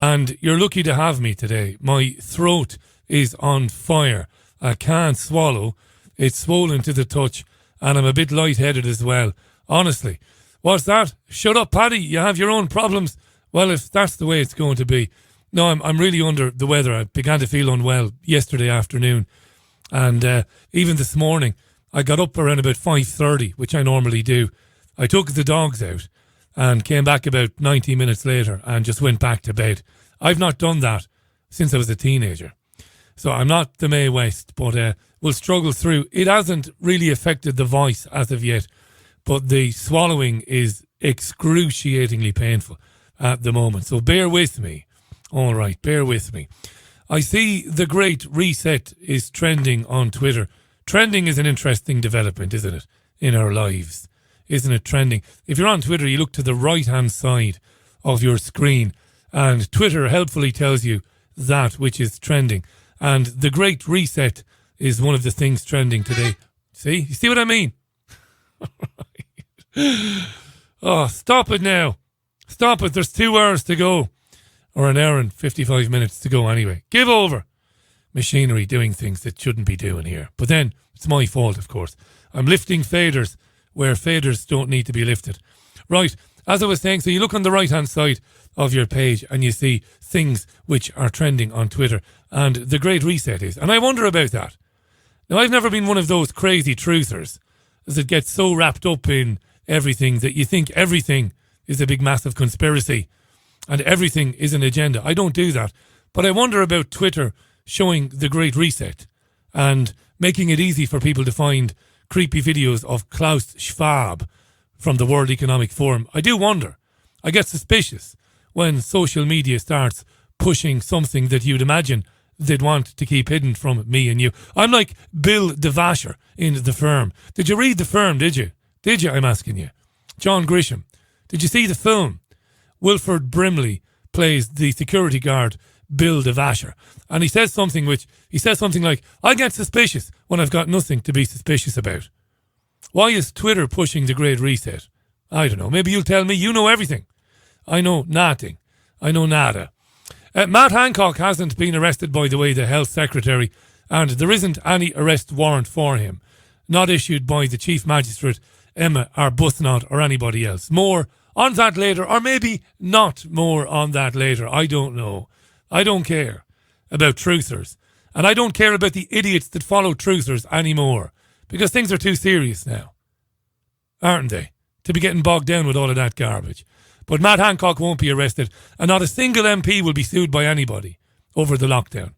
And you're lucky to have me today. My throat is on fire. I can't swallow. It's swollen to the touch. And I'm a bit lightheaded as well. Honestly. What's that? Shut up, Paddy. You have your own problems. Well, if that's the way it's going to be. No, I'm really under the weather. I began to feel unwell yesterday afternoon. And even this morning, I got up around about 5:30, which I normally do. I took the dogs out and came back about 90 minutes later and just went back to bed. I've not done that since I was a teenager. So I'm not the Mae West, but we'll struggle through. It hasn't really affected the voice as of yet, but the swallowing is excruciatingly painful at the moment. So bear with me. All right, bear with me. I see the Great Reset is trending on Twitter. Trending is an interesting development, isn't it, in our lives? Isn't it trending? If you're on Twitter, you look to the right-hand side of your screen and Twitter helpfully tells you that which is trending. And the Great Reset is one of the things trending today. See? You see what I mean? Oh, stop it now. Stop it. There's 2 hours to go. Or an hour and 55 minutes to go anyway. Give over. Machinery doing things that shouldn't be doing here. But then, it's my fault, of course. I'm lifting faders where faders don't need to be lifted. Right, as I was saying, so you look on the right-hand side of your page and you see things which are trending on Twitter. And the Great Reset is. And I wonder about that. Now, I've never been one of those crazy truthers that gets so wrapped up in everything that you think everything is a big, massive conspiracy and everything is an agenda. I don't do that. But I wonder about Twitter showing the Great Reset and making it easy for people to find creepy videos of Klaus Schwab from the World Economic Forum. I do wonder. I get suspicious when social media starts pushing something that you'd imagine they'd want to keep hidden from me and you. I'm like Bill DeVasher in The Firm. Did you read The Firm, did you? Did you, I'm asking you? John Grisham. Did you see the film? Wilford Brimley plays the security guard Bill DeVasher. And he says something like, I get suspicious when I've got nothing to be suspicious about. Why is Twitter pushing the Great Reset? I don't know. Maybe you'll tell me you know everything. I know nothing. I know nada. Matt Hancock hasn't been arrested, by the way, the Health Secretary, and there isn't any arrest warrant for him. Not issued by the Chief Magistrate, Emma Arbuthnot, or anybody else. More on that later, or maybe not more on that later. I don't know. I don't care about truthers. And I don't care about the idiots that follow truthers anymore. Because things are too serious now. Aren't they? To be getting bogged down with all of that garbage. But Matt Hancock won't be arrested. And not a single MP will be sued by anybody over the lockdown.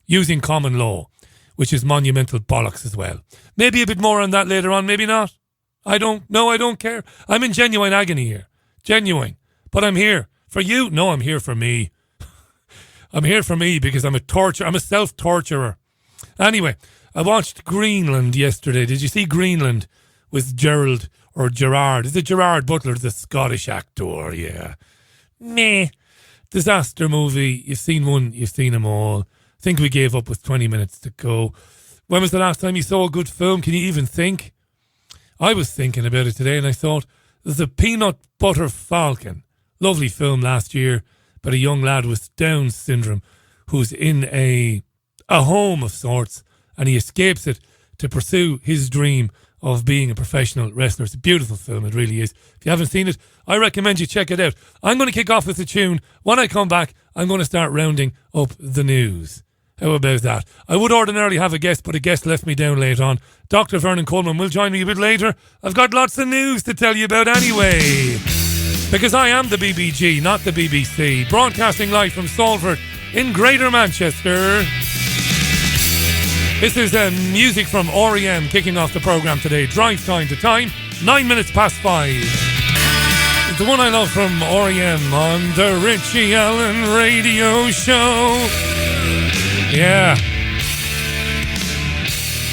Using common law. Which is monumental bollocks as well. Maybe a bit more on that later on. Maybe not. I don't care. I'm in genuine agony here. Genuine. But I'm here. For you? No, I'm here for me. I'm here for me because I'm a self-torturer. Anyway, I watched Greenland yesterday. Did you see Greenland with Gerald or Gerard? Is it Gerard Butler, the Scottish actor? Yeah. Meh. Disaster movie. You've seen one, you've seen them all. I think we gave up with 20 minutes to go. When was the last time you saw a good film? Can you even think? I was thinking about it today and I thought, The Peanut Butter Falcon. Lovely film last year. But a young lad with Down syndrome who's in a home of sorts and he escapes it to pursue his dream of being a professional wrestler. It's a beautiful film, it really is. If you haven't seen it, I recommend you check it out. I'm going to kick off with a tune. When I come back, I'm going to start rounding up the news. How about that? I would ordinarily have a guest, but a guest left me down late on. Dr. Vernon Coleman will join me a bit later. I've got lots of news to tell you about anyway. Because I am the BBG, not the BBC. Broadcasting live from Salford in Greater Manchester. This is music from R.E.M. kicking off the programme today. Drive Time to Time, 9 minutes past 5. It's the one I love from R.E.M. on the Richie Allen Radio Show. Yeah.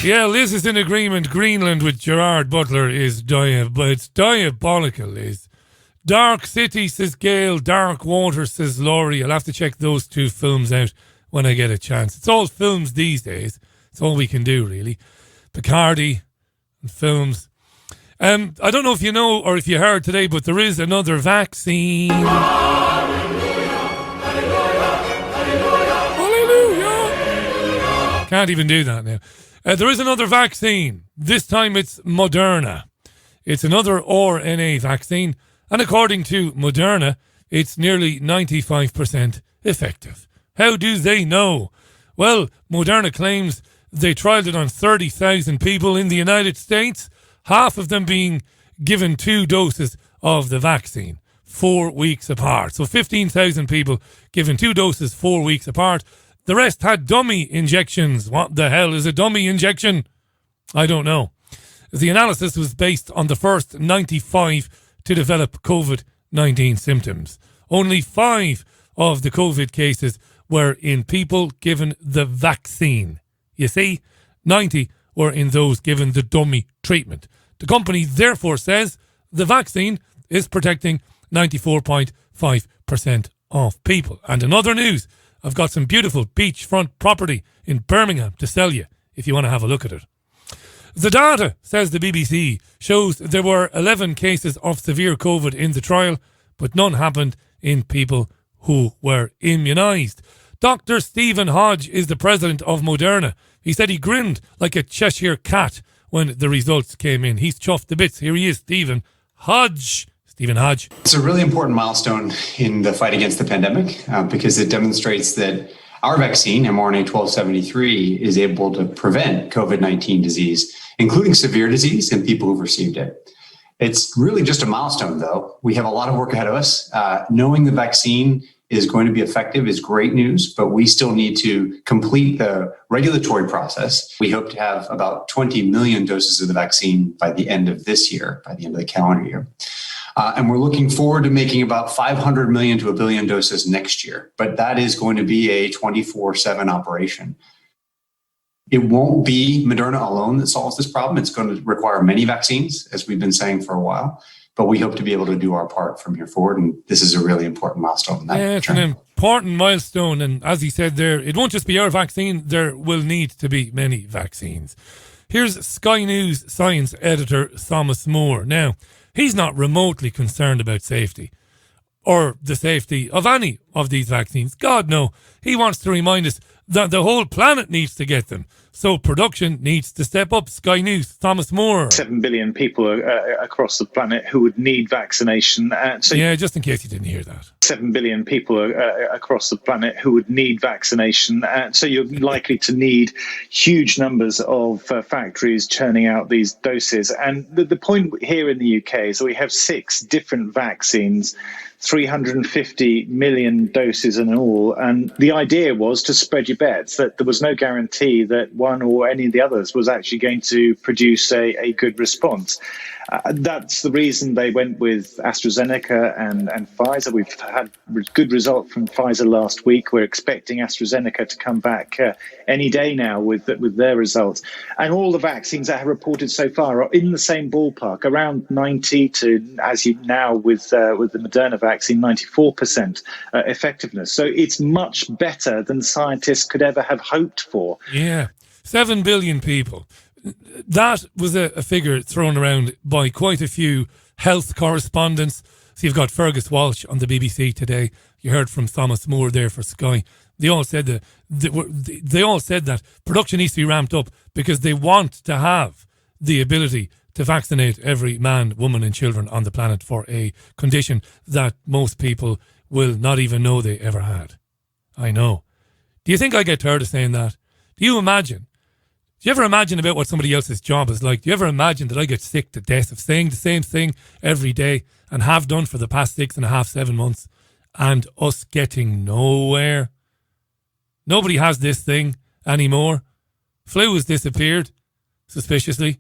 Yeah, Liz is in agreement. Greenland with Gerard Butler is diabolical, Liz. Dark City, says Gail. Dark Water, says Laurie. I'll have to check those 2 films out when I get a chance. It's all films these days. It's all we can do, really. Bacardi and films. I don't know if you know or if you heard today, but there is another vaccine. Hallelujah, hallelujah. Can't even do that now. There is another vaccine. This time it's Moderna. It's another RNA vaccine. And according to Moderna, it's nearly 95% effective. How do they know? Well, Moderna claims they trialled it on 30,000 people in the United States, half of them being given 2 doses of the vaccine 4 weeks apart. So 15,000 people given 2 doses 4 weeks apart. The rest had dummy injections. What the hell is a dummy injection? I don't know. The analysis was based on the first 95 to develop COVID-19 symptoms. Only 5 of the COVID cases were in people given the vaccine. You see, 90 were in those given the dummy treatment. The company therefore says the vaccine is protecting 94.5% of people. And in other news, I've got some beautiful beachfront property in Birmingham to sell you if you want to have a look at it. The data, says the BBC, shows there were 11 cases of severe COVID in the trial, but none happened in people who were immunised. Dr. Stephen Hodge is the president of Moderna. He said he grinned like a Cheshire cat when the results came in. He's chuffed to bits. Here he is, Stephen Hodge. Stephen Hodge. It's a really important milestone in the fight against the pandemic because it demonstrates that our vaccine, mRNA-1273, is able to prevent COVID-19 disease, including severe disease in people who've received it. It's really just a milestone, though. We have a lot of work ahead of us. Knowing the vaccine is going to be effective is great news, but we still need to complete the regulatory process. We hope to have about 20 million doses of the vaccine by the end of this year, by the end of the calendar year. And we're looking forward to making about 500 million to 1 billion doses next year. But that is going to be a 24/7 operation. It won't be Moderna alone that solves this problem. It's going to require many vaccines, as we've been saying for a while. But we hope to be able to do our part from here forward. And this is a really important milestone. Yeah, it's an important milestone. And as he said there, it won't just be our vaccine. There will need to be many vaccines. Here's Sky News science editor Thomas Moore. Now, he's not remotely concerned about safety or the safety of any of these vaccines. God, no. He wants to remind us that the whole planet needs to get them. So production needs to step up. Sky News, Thomas Moore. 7 billion people across the planet who would need vaccination. Yeah, just in case you didn't hear that. 7 billion people across the planet who would need vaccination. So you're likely to need huge numbers of factories churning out these doses. And the point here in the UK is that we have 6 different vaccines, 350 million doses in all. And the idea was to spread your bets, that there was no guarantee that one or any of the others was actually going to produce a good response. That's the reason they went with AstraZeneca and Pfizer. We've had good result from Pfizer last week. We're expecting AstraZeneca to come back any day now with their results. And all the vaccines that have reported so far are in the same ballpark, around 90 to, as you now with the Moderna vaccine, 94% effectiveness. So it's much better than scientists could ever have hoped for. Yeah, 7 billion people. That was a figure thrown around by quite a few health correspondents. So you've got Fergus Walsh on the BBC today. You heard from Thomas Moore there for Sky. They all said that production needs to be ramped up because they want to have the ability to vaccinate every man, woman and children on the planet for a condition that most people will not even know they ever had. I know. Do you think I get tired of saying that? Do you ever imagine about what somebody else's job is like? Do you ever imagine that I get sick to death of saying the same thing every day and have done for the past 6.5, 7 months and us getting nowhere? Nobody has this thing anymore. Flu has disappeared, suspiciously.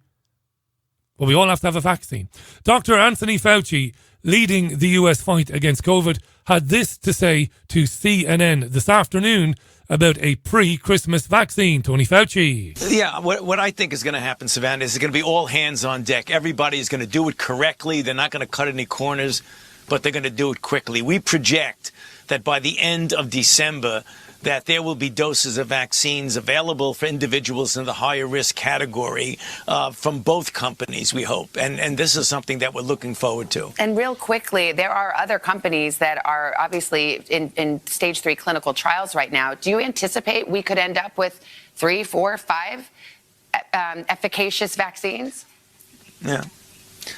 But we all have to have a vaccine. Dr. Anthony Fauci, leading the US fight against COVID, had this to say to CNN this afternoon about a pre-Christmas vaccine. Tony Fauci. Yeah, what I think is going to happen, Savannah, is it's going to be all hands on deck. Everybody is going to do it correctly. They're not going to cut any corners, but they're going to do it quickly. We project that by the end of December, that there will be doses of vaccines available for individuals in the higher risk category from both companies, we hope. And this is something that we're looking forward to. And real quickly, there are other companies that are obviously in stage 3 clinical trials right now. Do you anticipate we could end up with 3, 4, 5 efficacious vaccines? Yeah.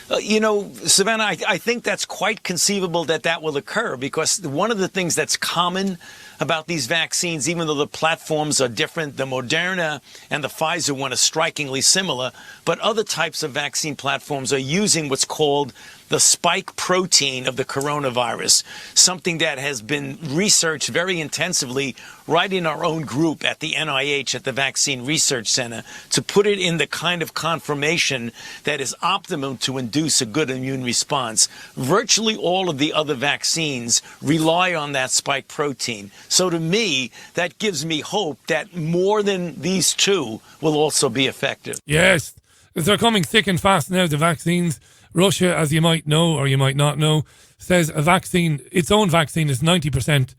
Savannah, I think that's quite conceivable that will occur, because one of the things that's common about these vaccines, even though the platforms are different, the Moderna and the Pfizer one are strikingly similar, but other types of vaccine platforms are using what's called the spike protein of the coronavirus, something that has been researched very intensively right in our own group at the NIH, at the Vaccine Research Center, to put it in the kind of conformation that is optimum to induce a good immune response. Virtually all of the other vaccines rely on that spike protein. So to me, that gives me hope that more than these two will also be effective. Yes, they're coming thick and fast now, the vaccines. Russia, as you might know or you might not know, says its own vaccine is 90%.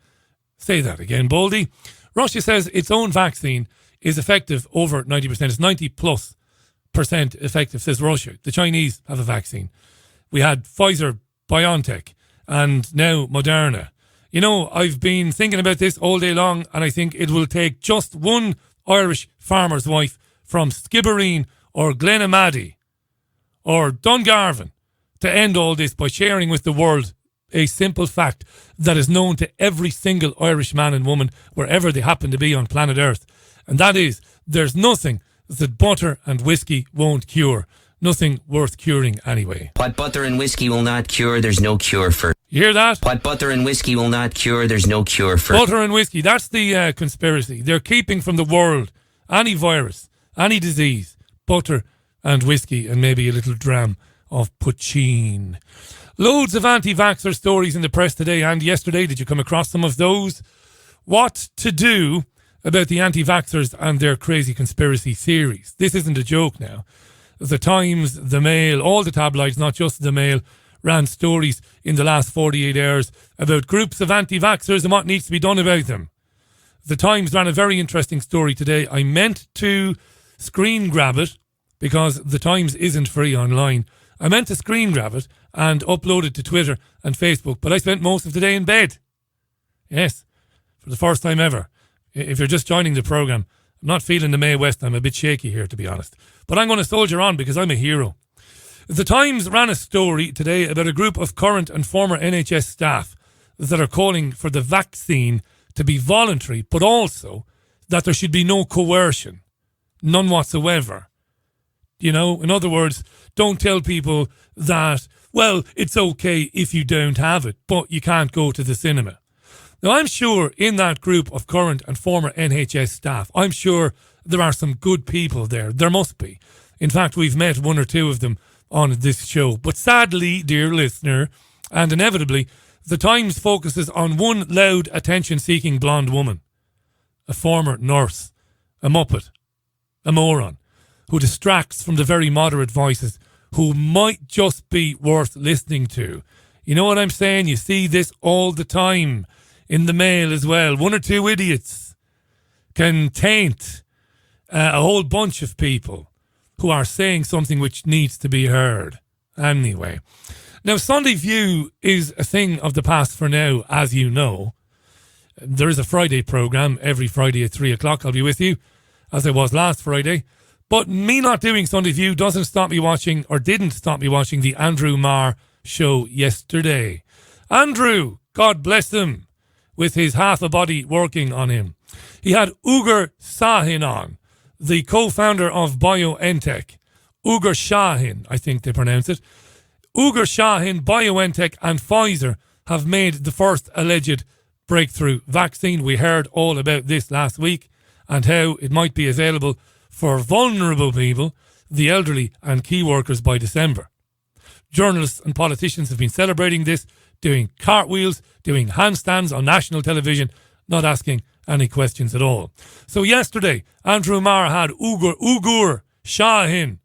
Say that again, Baldy. Russia says its own vaccine is effective over 90%. It's 90+% effective, says Russia. The Chinese have a vaccine. We had Pfizer, BioNTech, and now Moderna. I've been thinking about this all day long, and I think it will take just one Irish farmer's wife from Skibbereen or Glenamaddy or Dungarvan to end all this by sharing with the world a simple fact that is known to every single Irish man and woman wherever they happen to be on planet Earth. And that is, there's nothing that butter and whiskey won't cure. Nothing worth curing anyway. What butter and whiskey will not cure, there's no cure for. You hear that? What butter and whiskey will not cure, there's no cure for. Butter and whiskey, that's the conspiracy. They're keeping from the world any virus, any disease, butter and whiskey, and maybe a little dram of poutine. Loads of anti-vaxxer stories in the press today and yesterday. Did you come across some of those? What to do about the anti-vaxxers and their crazy conspiracy theories. This isn't a joke now. The Times, the Mail, all the tabloids, not just the Mail, ran stories in the last 48 hours about groups of anti-vaxxers and what needs to be done about them. The Times ran a very interesting story today. I meant to screen grab it because the Times isn't free online. I meant to screen grab it and upload it to Twitter and Facebook, but I spent most of the day in bed. Yes, for the first time ever. If you're just joining the programme, I'm not feeling the Mae West. I'm a bit shaky here, to be honest. But I'm going to soldier on because I'm a hero. The Times ran a story today about a group of current and former NHS staff that are calling for the vaccine to be voluntary, but also that there should be no coercion. None whatsoever. In other words, don't tell people that, well, it's okay if you don't have it, but you can't go to the cinema. Now, I'm sure in that group of current and former NHS staff, I'm sure there are some good people there. There must be. In fact, we've met one or two of them on this show. But sadly, dear listener, and inevitably, the Times focuses on one loud, attention-seeking blonde woman, a former nurse, a muppet, a moron, who distracts from the very moderate voices who might just be worth listening to. You know what I'm saying? You see this all the time in the Mail as well. One or two idiots can taint a whole bunch of people who are saying something which needs to be heard. Anyway. Now, Sunday View is a thing of the past for now, as you know. There is a Friday programme every Friday at 3 o'clock. I'll be with you, as I was last Friday. But me not doing Sunday View didn't stop me watching the Andrew Marr show yesterday. Andrew, God bless him, with his half a body working on him. He had Ugur Sahin on, the co-founder of BioNTech. Ugur Sahin, I think they pronounce it. Ugur Sahin, BioNTech and Pfizer have made the first alleged breakthrough vaccine. We heard all about this last week and how it might be available for vulnerable people, the elderly and key workers by December. Journalists and politicians have been celebrating this, doing cartwheels, doing handstands on national television, not asking any questions at all. So yesterday, Andrew Marr had Ugur Sahin.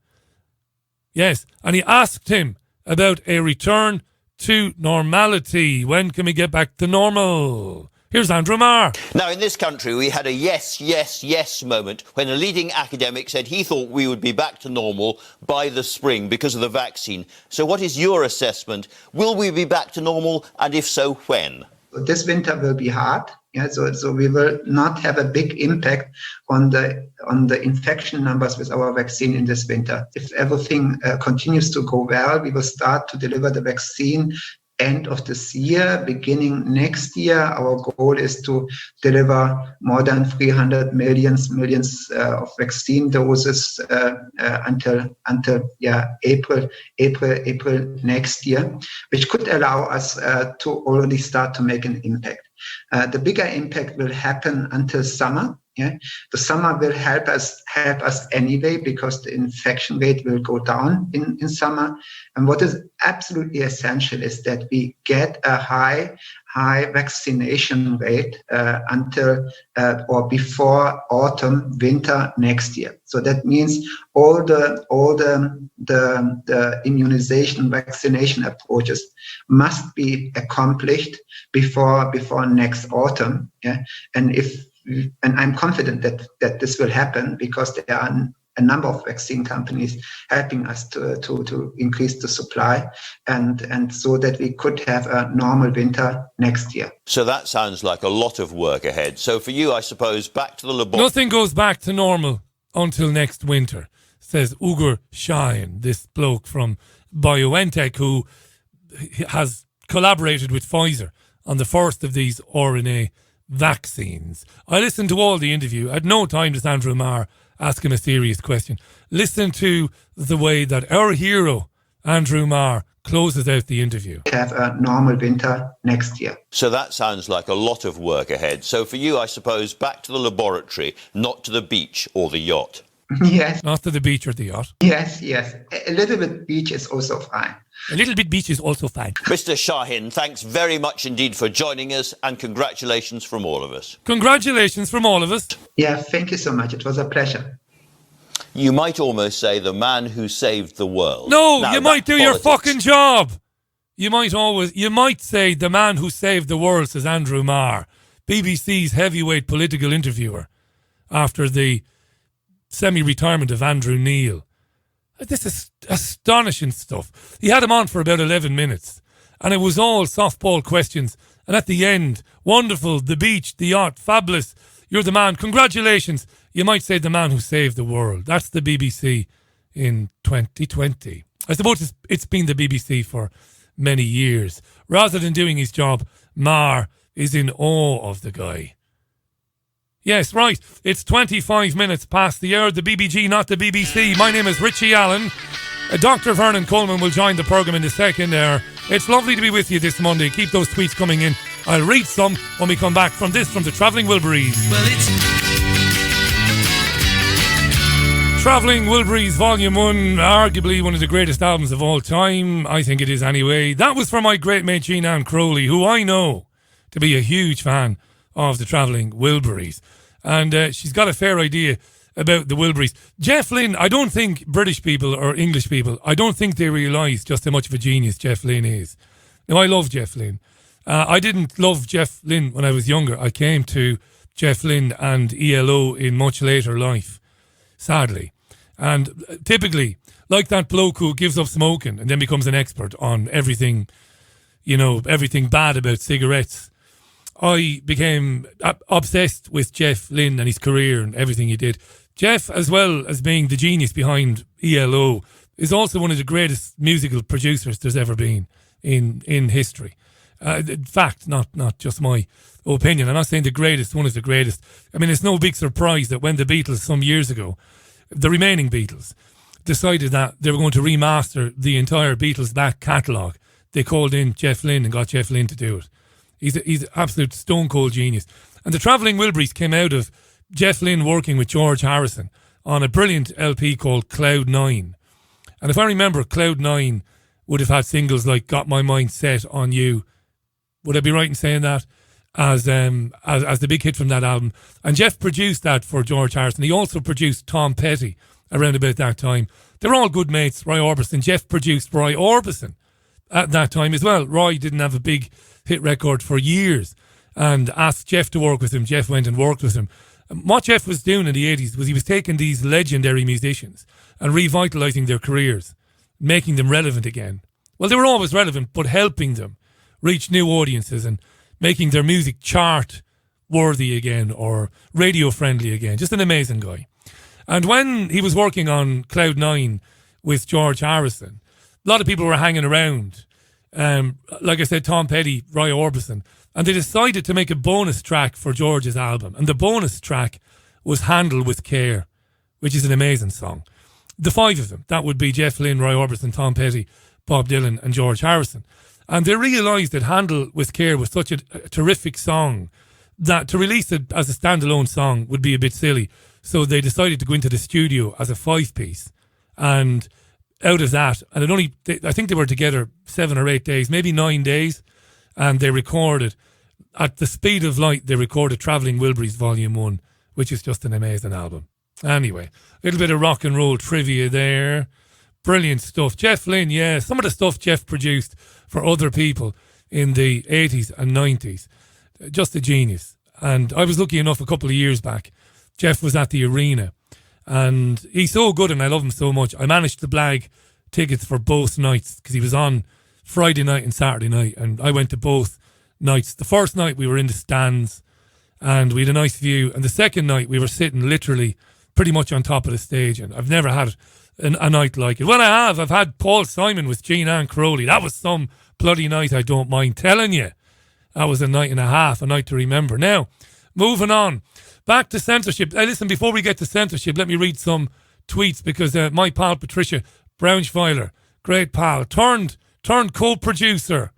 Yes, and he asked him about a return to normality. When can we get back to normal? Here's Andrew Marr. Now, in this country, we had a yes, yes, yes moment when a leading academic said he thought we would be back to normal by the spring because of the vaccine. So what is your assessment? Will we be back to normal? And if so, when? This winter will be hard. Yeah, so we will not have a big impact on the infection numbers with our vaccine in this winter. If everything continues to go well, we will start to deliver the vaccine end of this year, beginning next year. Our goal is to deliver more than 300 millions of vaccine doses until April next year, which could allow us to already start to make an impact. The bigger impact will happen until summer. Yeah, the summer will help us anyway because the infection rate will go down in summer. And what is absolutely essential is that we get a high vaccination rate until or before autumn, winter next year. So that means all the immunization vaccination approaches must be accomplished before next autumn. Yeah, and I'm confident that this will happen because there are a number of vaccine companies helping us to increase the supply and so that we could have a normal winter next year. So that sounds like a lot of work ahead. So for you, I suppose, back to the laboratory. Nothing goes back to normal until next winter, says Ugur Shahin, this bloke from BioNTech who has collaborated with Pfizer on the first of these RNA vaccines. I listened to all the interview. I had no time to Andrew Marr ask him a serious question. Listen to the way that our hero, Andrew Marr, closes out the interview. Have a normal winter next year. So that sounds like a lot of work ahead. So for you, I suppose, back to the laboratory, not to the beach or the yacht. Yes. Not to the beach or the yacht. Yes. A little bit beach is also fine. A little bit beach is also fine. Mr. Shahin, thanks very much indeed for joining us and congratulations from all of us. Congratulations from all of us. Yeah, thank you so much. It was a pleasure. You might almost say the man who saved the world. No, now, you might do politics. your fucking job. You might say the man who saved the world, says Andrew Marr, BBC's heavyweight political interviewer after the semi-retirement of Andrew Neil. This is astonishing stuff. He had him on for about 11 minutes and it was all softball questions. And at the end, wonderful, the beach, the yacht, fabulous. You're the man. Congratulations. You might say the man who saved the world. That's the BBC in 2020. I suppose it's been the BBC for many years. Rather than doing his job, Marr is in awe of the guy. Yes, right. It's 25 minutes past the hour. The BBG, not the BBC. My name is Richie Allen. Dr. Vernon Coleman will join the programme in the second hour. It's lovely to be with you this Monday. Keep those tweets coming in. I'll read some when we come back from the Traveling Wilburys. Well, it's Traveling Wilburys Volume 1, arguably one of the greatest albums of all time. I think it is anyway. That was for my great mate Jean Ann Crowley, who I know to be a huge fan of the Traveling Wilburys. And she's got a fair idea about the Wilburys. Jeff Lynne, I don't think British people or English people, I don't think they realise just how much of a genius Jeff Lynne is. Now, I love Jeff Lynne. I didn't love Jeff Lynne when I was younger. I came to Jeff Lynne and ELO in much later life, sadly. And typically, like that bloke who gives up smoking and then becomes an expert on everything, everything bad about cigarettes, I became obsessed with Jeff Lynne and his career and everything he did. Jeff, as well as being the genius behind ELO, is also one of the greatest musical producers there's ever been in history. In fact, not just my opinion. I'm not saying the greatest, one is the greatest. I mean, it's no big surprise that when the Beatles, some years ago, the remaining Beatles, decided that they were going to remaster the entire Beatles back catalogue, they called in Jeff Lynne and got Jeff Lynne to do it. He's an absolute stone-cold genius. And the Traveling Wilburys came out of Jeff Lynne working with George Harrison on a brilliant LP called Cloud 9. And if I remember, Cloud 9 would have had singles like Got My Mind Set on You. Would I be right in saying that? As the big hit from that album. And Jeff produced that for George Harrison. He also produced Tom Petty around about that time. They're all good mates, Roy Orbison. Jeff produced Roy Orbison at that time as well. Roy didn't have a big hit record for years. and asked Jeff to work with him. Jeff went and worked with him. What Jeff was doing in the 80s was he was taking these legendary musicians and revitalising their careers, making them relevant again. Well, they were always relevant, but helping them reach new audiences and making their music chart worthy again or radio friendly again. Just an amazing guy. And when he was working on Cloud 9 with George Harrison, a lot of people were hanging around. Like I said, Tom Petty, Roy Orbison, and they decided to make a bonus track for George's album. And the bonus track was Handle with Care, which is an amazing song. The five of them, that would be Jeff Lynne, Roy Orbison, Tom Petty, Bob Dylan and George Harrison. And they realised that Handle with Care was such a terrific song that to release it as a standalone song would be a bit silly. So they decided to go into the studio as a 5-piece. And out of that, and I think they were together 7 or 8 days, maybe 9 days. And they recorded, at the speed of light, they recorded Traveling Wilburys Volume 1, which is just an amazing album. Anyway, a little bit of rock and roll trivia there. Brilliant stuff. Jeff Lynne, yeah, some of the stuff Jeff produced for other people in the 80s and 90s. Just a genius. And I was lucky enough a couple of years back. Jeff was at the Arena and he's so good and I love him so much. I managed to blag tickets for both nights because he was on Friday night and Saturday night and I went to both nights. The first night we were in the stands and we had a nice view, and the second night we were sitting literally pretty much on top of the stage, and I've never had a night like it. Well, I've had Paul Simon with Jean Ann Crowley. That was some bloody night, I don't mind telling you. That was a night and a half, a night to remember. Now, moving on. Back to censorship. Hey, listen, before we get to censorship, let me read some tweets because my pal Patricia Braunschweiler, great pal, turned co-producer.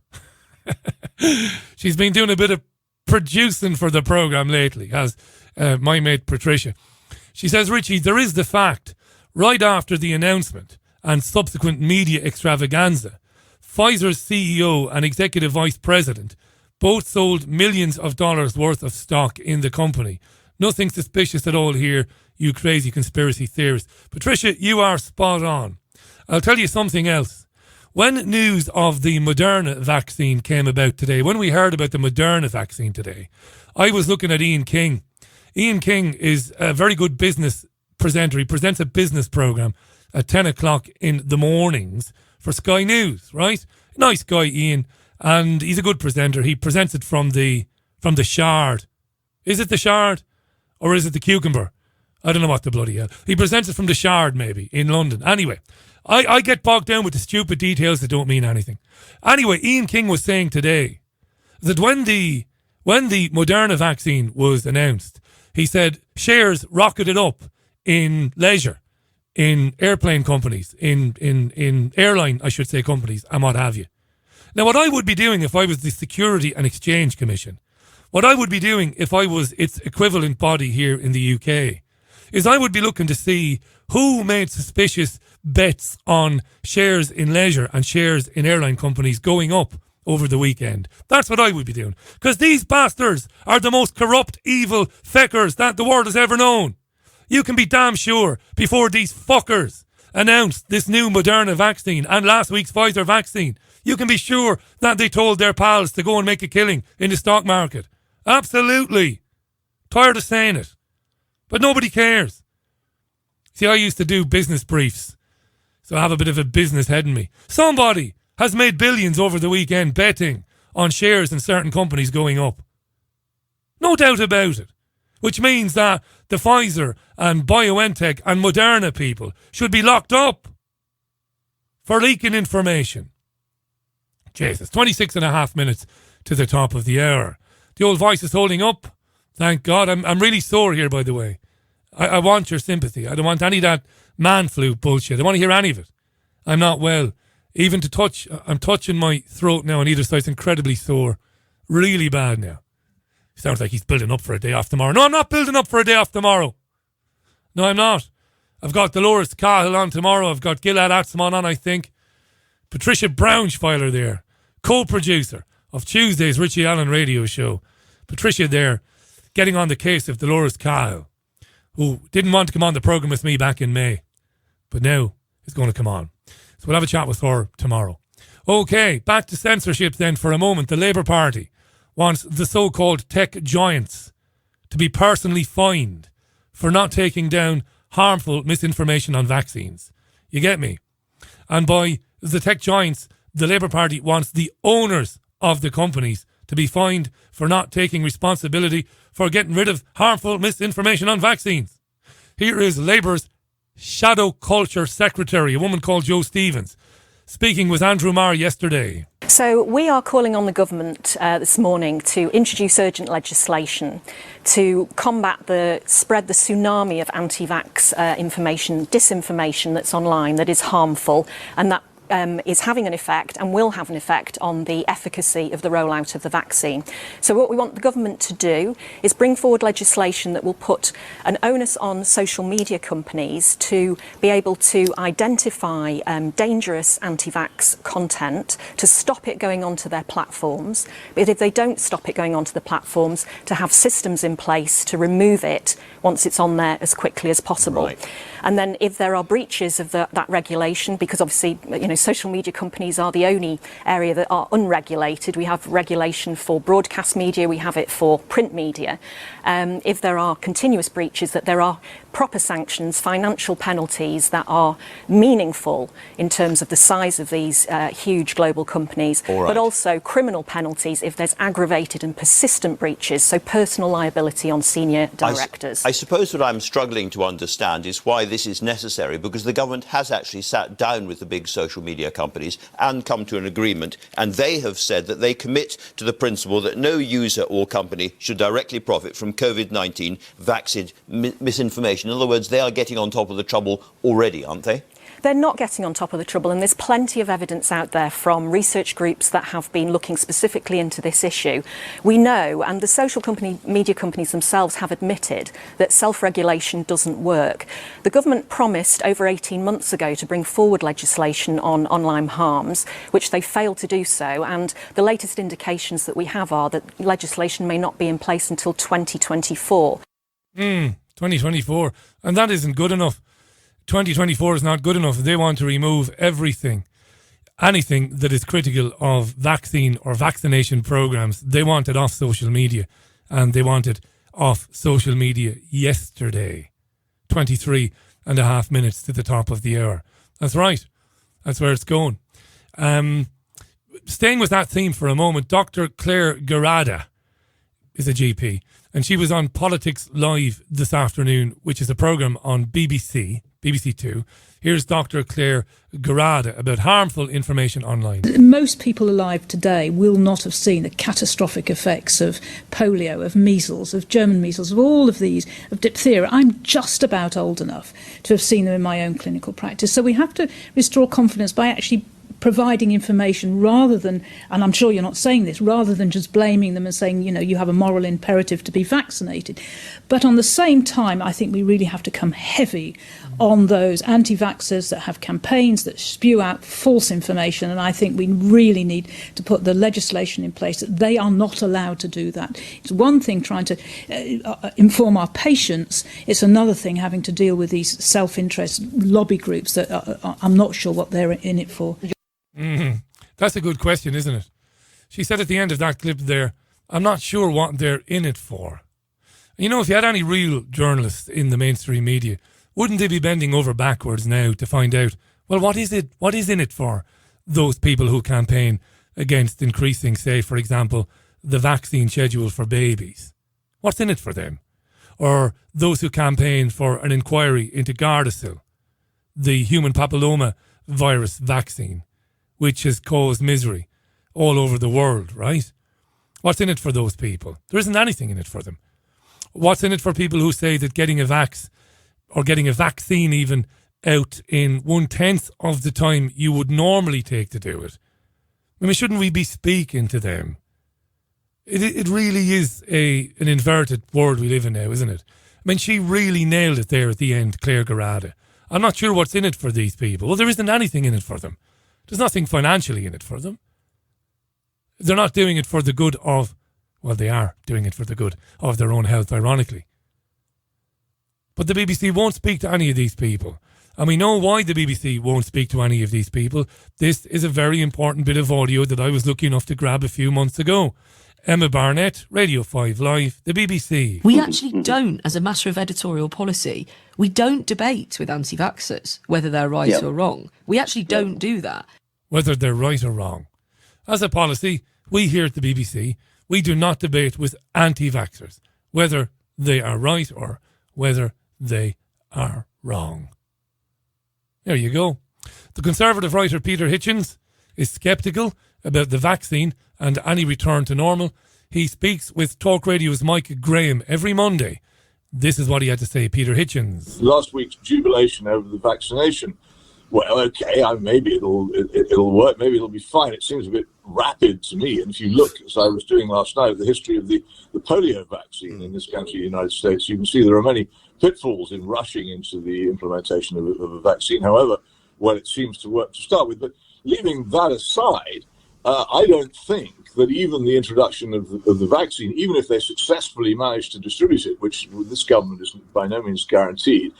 She's been doing a bit of producing for the programme lately, has my mate Patricia. She says, Richie, there is the fact, right after the announcement and subsequent media extravaganza, Pfizer's CEO and executive vice president both sold millions of dollars worth of stock in the company. Nothing suspicious at all here, you crazy conspiracy theorists. Patricia, you are spot on. I'll tell you something else. When news of the Moderna vaccine came about today, when we heard about the Moderna vaccine today, I was looking at Ian King. Ian King is a very good business presenter. He presents a business programme at 10 o'clock in the mornings for Sky News, right? Nice guy, Ian. And he's a good presenter. He presents it from the Shard. Is it the Shard? Or is it the Cucumber? I don't know what the bloody hell. He presents it from the Shard, maybe, in London. Anyway, I get bogged down with the stupid details that don't mean anything. Anyway, Ian King was saying today that when the Moderna vaccine was announced, he said shares rocketed up in leisure, in airplane companies, in airline, I should say, companies, and what have you. Now, what I would be doing if I was the Security and Exchange Commission, what I would be doing if I was its equivalent body here in the UK, is I would be looking to see who made suspicious bets on shares in leisure and shares in airline companies going up over the weekend. That's what I would be doing. Because these bastards are the most corrupt, evil feckers that the world has ever known. You can be damn sure before these fuckers announced this new Moderna vaccine and last week's Pfizer vaccine, you can be sure that they told their pals to go and make a killing in the stock market. Absolutely. Tired of saying it. But nobody cares. See, I used to do business briefs, so I have a bit of a business head in me. Somebody has made billions over the weekend betting on shares in certain companies going up. No doubt about it. Which means that the Pfizer and BioNTech and Moderna people should be locked up for leaking information. Jesus, 26 and a half minutes to the top of the hour. The old voice is holding up. Thank God. I'm really sore here, by the way. I want your sympathy. I don't want any of that man flu bullshit. I don't want to hear any of it. I'm not well. Even to touch, I'm touching my throat now on either side. It's incredibly sore. Really bad now. Sounds like he's building up for a day off tomorrow. No, I'm not building up for a day off tomorrow. No, I'm not. I've got Dolores Cahill on tomorrow. I've got Gilad Atzmon on, I think. Patricia Braunschweiler there, co-producer of Tuesday's Richie Allen radio show. Patricia there, getting on the case of Dolores Cahill, who didn't want to come on the programme with me back in May, but now is going to come on. So we'll have a chat with her tomorrow. Okay, back to censorship then for a moment. The Labour Party wants the so-called tech giants to be personally fined for not taking down harmful misinformation on vaccines. You get me? And by the tech giants, the Labour Party wants the owners of the companies to be fined for not taking responsibility for getting rid of harmful misinformation on vaccines. Here is Labour's Shadow Culture Secretary, a woman called Jo Stevens, speaking with Andrew Marr yesterday. So we are calling on the government this morning to introduce urgent legislation to combat the tsunami of anti-vax information, disinformation that's online that is harmful and that is having an effect and will have an effect on the efficacy of the rollout of the vaccine. So what we want the government to do is bring forward legislation that will put an onus on social media companies to be able to identify dangerous anti-vax content, to stop it going onto their platforms. But if they don't stop it going onto the platforms, to have systems in place to remove it once it's on there as quickly as possible. Right. And then if there are breaches of that regulation, because obviously, social media companies are the only area that are unregulated. We have regulation for broadcast media, we have it for print media. If there are continuous breaches, that there are proper sanctions, financial penalties that are meaningful in terms of the size of these huge global companies, but also criminal penalties if there's aggravated and persistent breaches, so personal liability on senior directors. I suppose what I'm struggling to understand is why this is necessary, because the government has actually sat down with the big social media companies and come to an agreement, and they have said that they commit to the principle that no user or company should directly profit from COVID-19 vaccine misinformation. In other words, they are getting on top of the trouble already, aren't they? They're not getting on top of the trouble, and there's plenty of evidence out there from research groups that have been looking specifically into this issue. We know, and the social media companies themselves have admitted, that self-regulation doesn't work. The government promised over 18 months ago to bring forward legislation on online harms, which they failed to do so, and the latest indications that we have are that legislation may not be in place until 2024. 2024, and that isn't good enough. 2024 is not good enough. They want to remove anything that is critical of vaccine or vaccination programs. They want it off social media, and they want it off social media yesterday. 23 and a half minutes to the top of the hour. That's right. That's where it's going. Staying with that theme for a moment, Dr. Claire Garada is a GP, and she was on Politics Live this afternoon, which is a programme on BBC 2. Here's Dr. Claire Garada about harmful information online. Most people alive today will not have seen the catastrophic effects of polio, of measles, of German measles, of all of these, of diphtheria. I'm just about old enough to have seen them in my own clinical practice. So we have to restore confidence by actually providing information rather than, and I'm sure you're not saying this, rather than just blaming them and saying, you have a moral imperative to be vaccinated. But on the same time, I think we really have to come heavy on those anti-vaxxers that have campaigns that spew out false information. And I think we really need to put the legislation in place that they are not allowed to do that. It's one thing trying to inform our patients. It's another thing having to deal with these self-interest lobby groups that I'm not sure what they're in it for. Mm-hmm. That's a good question, isn't it? She said at the end of that clip there, I'm not sure what they're in it for. If you had any real journalists in the mainstream media, wouldn't they be bending over backwards now to find out, well, what is in it for those people who campaign against increasing, say, for example, the vaccine schedule for babies? What's in it for them? Or those who campaign for an inquiry into Gardasil, the human papilloma virus vaccine, which has caused misery all over the world, right? What's in it for those people? There isn't anything in it for them. What's in it for people who say that getting a vaccine even out in 1/10 of the time you would normally take to do it? I mean, shouldn't we be speaking to them? It really is an inverted world we live in now, isn't it? I mean, she really nailed it there at the end, Claire Garada. I'm not sure what's in it for these people. Well, there isn't anything in it for them. There's nothing financially in it for them. They're not doing it for the good of, well, they are doing it for the good of their own health, ironically. But the BBC won't speak to any of these people. And we know why the BBC won't speak to any of these people. This is a very important bit of audio that I was lucky enough to grab a few months ago. Emma Barnett, Radio 5 Live, the BBC. We actually don't, as a matter of editorial policy, we don't debate with anti-vaxxers whether they're right or wrong. We actually don't do that. Whether they're right or wrong. As a policy, we here at the BBC, we do not debate with anti-vaxxers whether they are right or whether they are wrong. There you go. The Conservative writer Peter Hitchens is sceptical about the vaccine and any return to normal. He speaks with Talk Radio's Mike Graham every Monday. This is what he had to say, Peter Hitchens. Last week's jubilation over the vaccination. Well, okay, maybe it'll work. Maybe it'll be fine. It seems a bit rapid to me. And if you look, as I was doing last night, at the history of the polio vaccine in this country, the United States, you can see there are many pitfalls in rushing into the implementation of a vaccine. However, well, it seems to work to start with. But leaving that aside, I don't think that even the introduction of the vaccine, even if they successfully manage to distribute it, which this government is by no means guaranteed,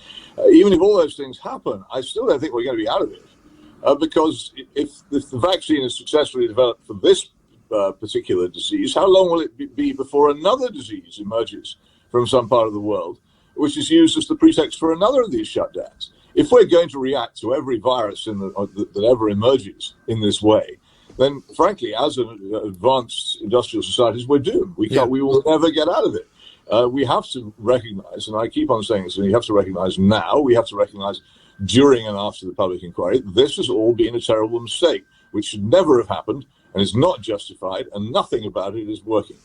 even if all those things happen, I still don't think we're going to be out of it. Because if the vaccine is successfully developed for this particular disease, how long will it be before another disease emerges from some part of the world, which is used as the pretext for another of these shutdowns? If we're going to react to every virus that ever emerges in this way, then frankly, as an advanced industrial societies, we're doomed. We will never get out of it. We have to recognize, and I keep on saying this, and you have to recognize now, we have to recognize during and after the public inquiry, this has all been a terrible mistake, which should never have happened, and is not justified, and nothing about it is working.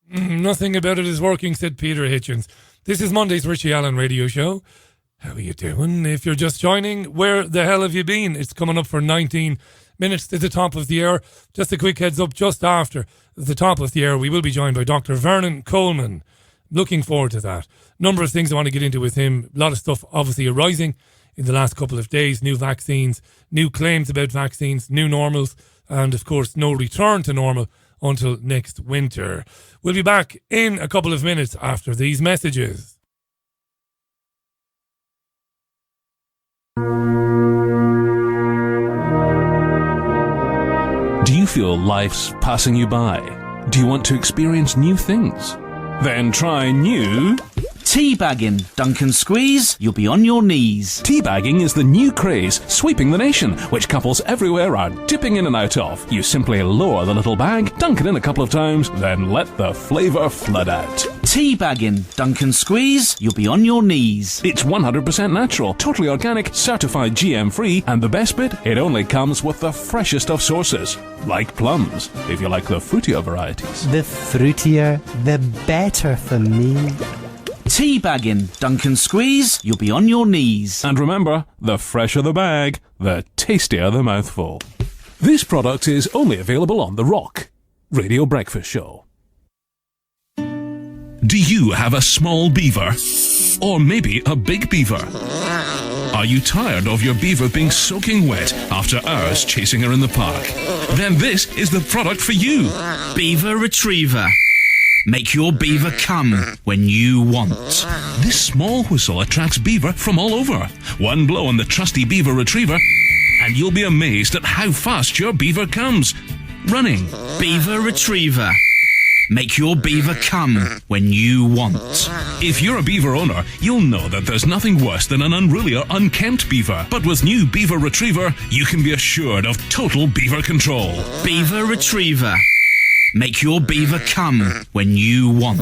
Nothing about it is working, said Peter Hitchens. This is Monday's Richie Allen Radio Show. How are you doing? If you're just joining, where the hell have you been? It's coming up for 19 minutes to the top of the hour. Just a quick heads up, just after the top of the hour, we will be joined by Dr. Vernon Coleman. Looking forward to that. Number of things I want to get into with him. A lot of stuff obviously arising in the last couple of days. New vaccines, new claims about vaccines, new normals, and of course no return to normal until next winter. We'll be back in a couple of minutes after these messages. Do you feel life's passing you by? Do you want to experience new things? Then try new teabagging. Dunk and squeeze, you'll be on your knees. Teabagging is the new craze sweeping the nation, which couples everywhere are dipping in and out of. You simply lower the little bag, dunk it in a couple of times, then let the flavour flood out. Teabagging. Dunk and squeeze, you'll be on your knees. It's 100% natural, totally organic, certified GM-free, and the best bit, it only comes with the freshest of sources, like plums, if you like the fruitier varieties. The fruitier, the better for me. Teabagging. Dunk and squeeze, you'll be on your knees. And remember, the fresher the bag, the tastier the mouthful. This product is only available on The Rock Radio Breakfast Show. Do you have a small beaver? Or maybe a big beaver? Are you tired of your beaver being soaking wet after hours chasing her in the park? Then this is the product for you. Beaver Retriever. Make your beaver come when you want. This small whistle attracts beaver from all over. One blow on the trusty Beaver Retriever, and you'll be amazed at how fast your beaver comes. Running. Beaver Retriever. Make your beaver come when you want. If you're a beaver owner, you'll know that there's nothing worse than an unruly or unkempt beaver. But with new Beaver Retriever, you can be assured of total beaver control. Beaver Retriever. Make your beaver come when you want.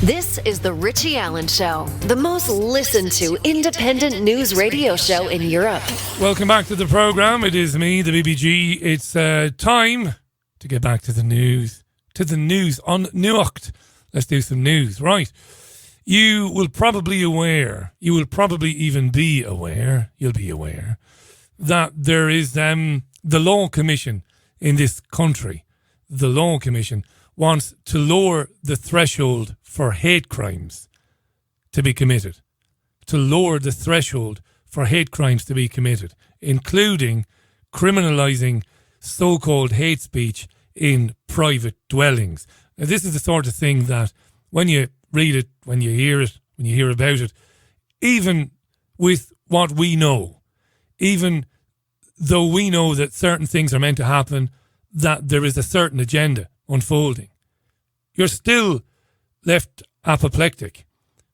This is the Richie Allen Show, the most listened to independent news radio show in Europe. Welcome back to the programme. It is me, the BBG. It's time to get back to the news. To the news on Nuacht. Let's do some news. Right. You will probably even be aware, you'll be aware, that there is the Law Commission in this country. The Law Commission wants to lower the threshold for hate crimes to be committed. To lower the threshold for hate crimes to be committed, including criminalising so-called hate speech in private dwellings. Now, this is the sort of thing that when you read it, when you hear it, when you hear about it, even with what we know, even though we know that certain things are meant to happen, that there is a certain agenda unfolding, you're still left apoplectic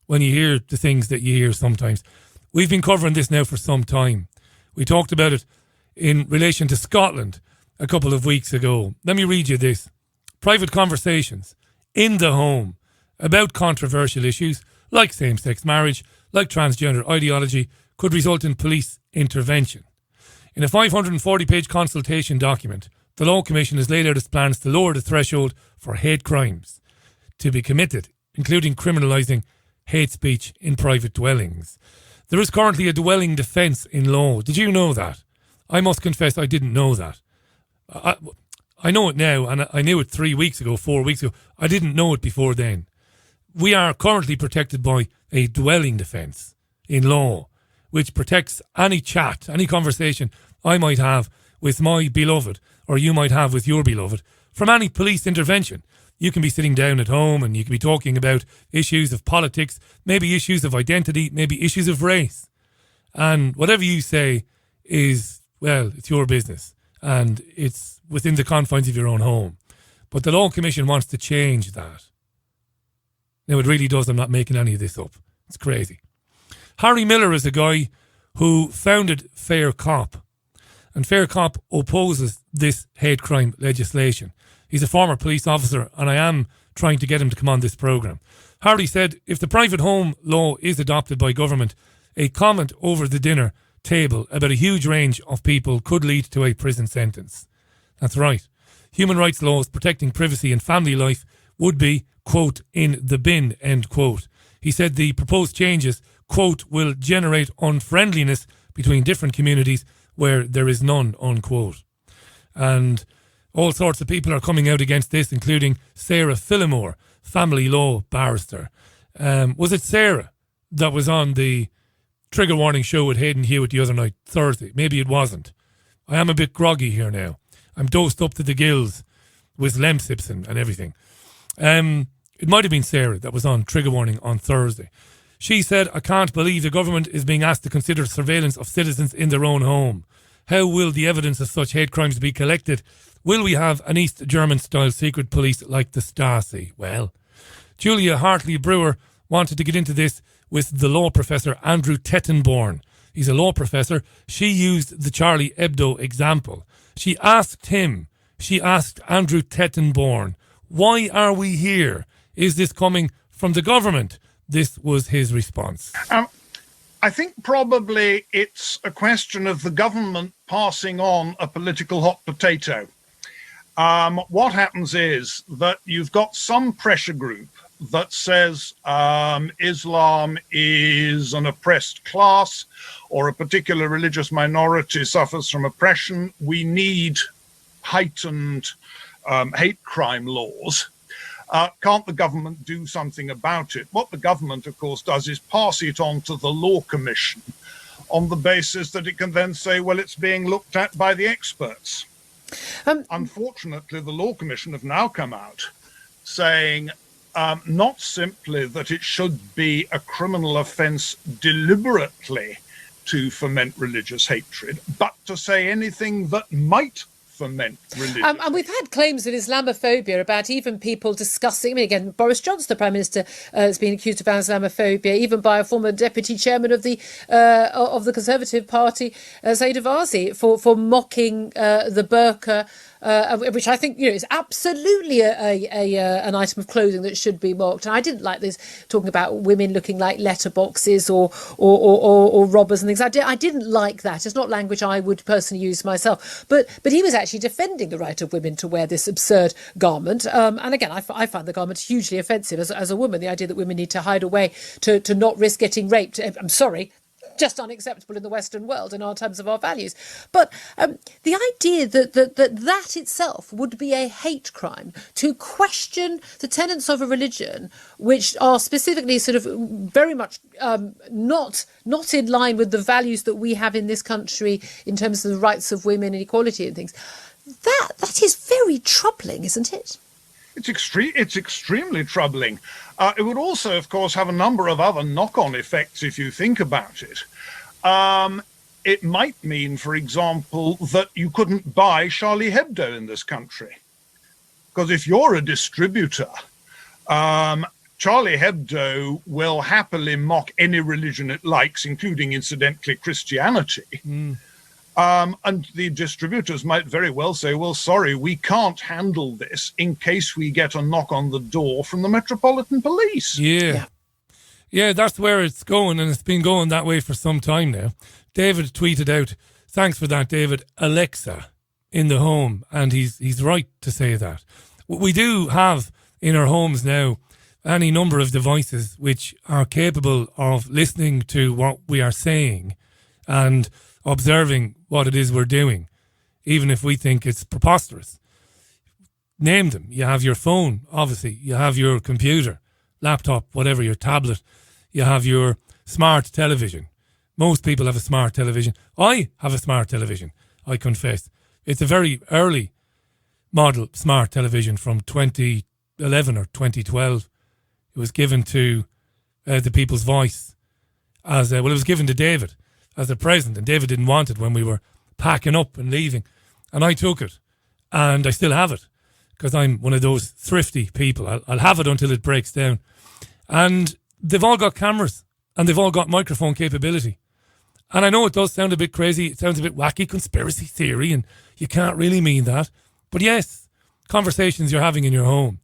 when you hear the things that you hear sometimes. We've been covering this now for some time. We talked about it in relation to Scotland a couple of weeks ago. Let me read you this. Private conversations in the home about controversial issues like same-sex marriage, like transgender ideology, could result in police intervention. In a 540-page consultation document, the Law Commission has laid out its plans to lower the threshold for hate crimes to be committed, including criminalising hate speech in private dwellings. There is currently a dwelling defence in law. Did you know that? I must confess I didn't know that. I know it now, and I knew it 3 weeks ago, 4 weeks ago. I didn't know it before then. We are currently protected by a dwelling defence in law, which protects any chat, any conversation I might have with my beloved, or you might have with your beloved, from any police intervention. You can be sitting down at home and you can be talking about issues of politics, maybe issues of identity, maybe issues of race. And whatever you say is, well, it's your business and it's within the confines of your own home. But the Law Commission wants to change that. Now, it really does. I'm not making any of this up. It's crazy. Harry Miller is a guy who founded Fair Cop. And Fair Cop opposes this hate crime legislation. He's a former police officer, and I am trying to get him to come on this programme. Harry said, if the private home law is adopted by government, a comment over the dinner table about a huge range of people could lead to a prison sentence. That's right. Human rights laws protecting privacy and family life would be, quote, in the bin, end quote. He said the proposed changes, quote, will generate unfriendliness between different communities where there is none, unquote. And all sorts of people are coming out against this, including Sarah Phillimore, family law barrister. Was it Sarah that was on the Trigger Warning show with Hayden Hewitt the other night, Thursday? Maybe it wasn't. I am a bit groggy here now. I'm dosed up to the gills with Lemsips and everything. It might have been Sarah that was on Trigger Warning on Thursday. She said, I can't believe the government is being asked to consider surveillance of citizens in their own home. How will the evidence of such hate crimes be collected? Will we have an East German-style secret police like the Stasi? Well, Julia Hartley-Brewer wanted to get into this with the law professor Andrew Tettenborn. He's a law professor. She used the Charlie Hebdo example. She asked Andrew Tettenborn, why are we here? Is this coming from the government? This was his response. I think probably it's a question of the government passing on a political hot potato. What happens is that you've got some pressure group that says Islam is an oppressed class or a particular religious minority suffers from oppression. We need heightened hate crime laws. Can't the government do something about it? What the government, of course, does is pass it on to the Law Commission on the basis that it can then say, well, it's being looked at by the experts. Unfortunately, the Law Commission have now come out saying not simply that it should be a criminal offence deliberately to foment religious hatred, but to say anything that might foment religion. And we've had claims of Islamophobia about even people discussing, I mean, again, Boris Johnson, the Prime Minister, has been accused of Islamophobia, even by a former deputy chairman of the Conservative Party, Zaid Avazi, for mocking the burqa, which I think is absolutely an item of clothing that should be mocked. And I didn't like this talking about women looking like letterboxes or robbers and things. I didn't like that. It's not language I would personally use myself. But he was actually defending the right of women to wear this absurd garment. And again, I find the garment hugely offensive as a woman. The idea that women need to hide away to not risk getting raped. I'm sorry. Just unacceptable in the Western world in our terms of our values. But the idea that itself would be a hate crime, to question the tenets of a religion which are specifically sort of very much not in line with the values that we have in this country in terms of the rights of women and equality and things, that is very troubling, isn't it? It's extremely troubling. It would also, of course, have a number of other knock-on effects if you think about it. It might mean, for example, that you couldn't buy Charlie Hebdo in this country. Because if you're a distributor Charlie Hebdo will happily mock any religion it likes, including, incidentally, Christianity. And the distributors might very well say, well, sorry, we can't handle this in case we get a knock on the door from the Metropolitan Police. Yeah, that's where it's going, and it's been going that way for some time now. David tweeted out, thanks for that, David, Alexa in the home, and he's right to say that. We do have in our homes now any number of devices which are capable of listening to what we are saying and observing what it is we're doing, even if we think it's preposterous. Name them. You have your phone, obviously. You have your computer, laptop, whatever, your tablet. You have your smart television. Most people have a smart television. I have a smart television, I confess. It's a very early model smart television from 2011 or 2012. It was given to the People's Voice as it was given to David as a present, and David didn't want it when we were packing up and leaving, and I took it, and I still have it because I'm one of those thrifty people. I'll have it until it breaks down, and they've all got cameras and they've all got microphone capability. And I know it does sound a bit crazy, it sounds a bit wacky, conspiracy theory, and you can't really mean that, but yes, conversations you're having in your home.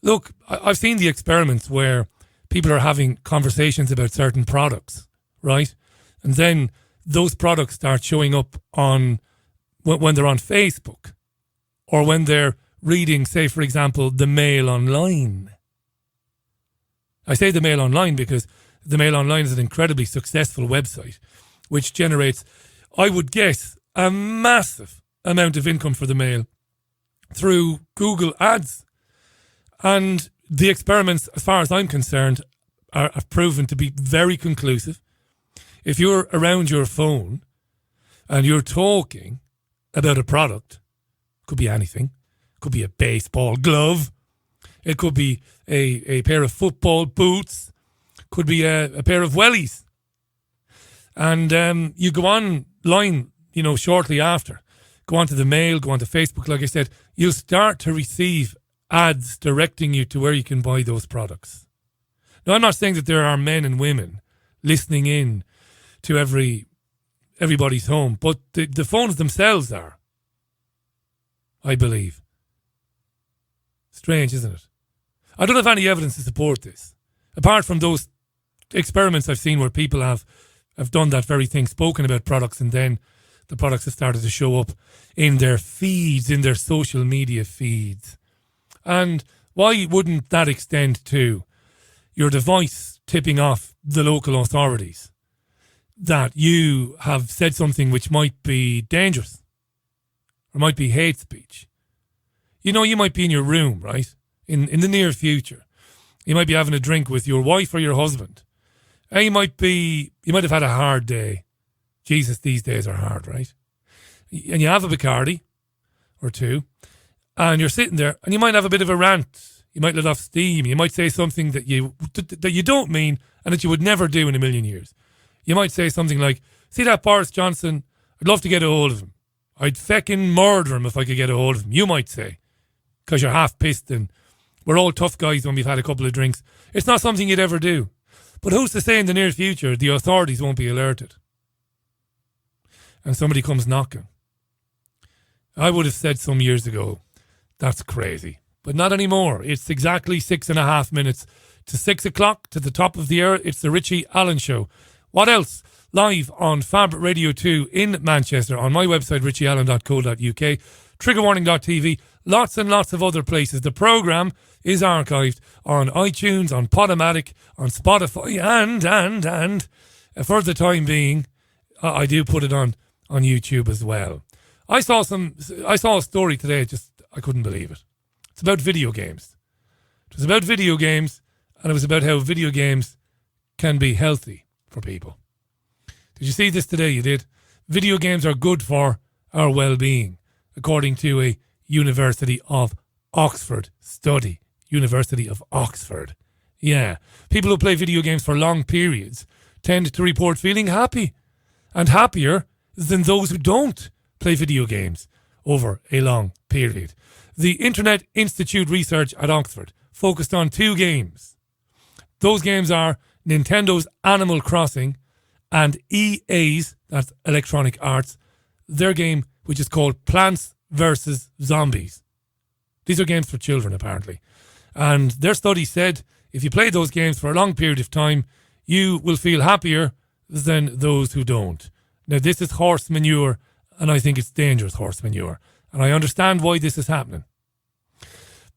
Look, I've seen the experiments where people are having conversations about certain products, right? And then those products start showing up on when they're on Facebook or when they're reading, say, for example, the Mail Online. I say the Mail Online because the Mail Online is an incredibly successful website which generates, I would guess, a massive amount of income for the Mail through Google Ads. And the experiments, as far as I'm concerned, have proven to be very conclusive. If you're around your phone and you're talking about a product, could be anything, could be a baseball glove, it could be a pair of football boots, could be a pair of wellies. And you go online, shortly after, go onto the Mail, go onto Facebook, like I said, you'll start to receive ads directing you to where you can buy those products. Now, I'm not saying that there are men and women listening in to everybody's home, but the phones themselves are, I believe. Strange, isn't it? I don't have any evidence to support this, apart from those experiments I've seen where people have done that very thing, spoken about products, and then the products have started to show up in their feeds, in their social media feeds. And why wouldn't that extend to your device tipping off the local authorities that you have said something which might be dangerous or might be hate speech? You might be in your room, right? In the near future. You might be having a drink with your wife or your husband. And you might have had a hard day. Jesus, these days are hard, right? And you have a Bacardi or two, and you're sitting there, and you might have a bit of a rant. You might let off steam. You might say something that you don't mean and that you would never do in a million years. You might say something like, see that Boris Johnson? I'd love to get a hold of him. I'd feckin' murder him if I could get a hold of him. You might say, because you're half pissed and we're all tough guys when we've had a couple of drinks. It's not something you'd ever do. But who's to say in the near future the authorities won't be alerted and somebody comes knocking? I would have said some years ago, that's crazy. But not anymore. It's exactly 6.5 minutes to 6 o'clock, to the top of the hour. It's the Richie Allen Show. What else? Live on Fab Radio 2 in Manchester, on my website, richieallen.co.uk, triggerwarning.tv, lots and lots of other places. The programme is archived on iTunes, on Podomatic, on Spotify, and for the time being, I do put it on YouTube as well. I saw a story today, I couldn't believe it. It's about video games. It was about video games, and it was about how video games can be healthy for people. Did you see this today? You did. Video games are good for our well-being, according to a University of Oxford study. University of Oxford. Yeah. People who play video games for long periods tend to report feeling happy and happier than those who don't play video games over a long period. The Internet Institute research at Oxford focused on 2 games. Those games are Nintendo's Animal Crossing and EA's, that's Electronic Arts, their game which is called Plants vs. Zombies. These are games for children, apparently. And their study said if you play those games for a long period of time, you will feel happier than those who don't. Now, this is horse manure, and I think it's dangerous horse manure. And I understand why this is happening.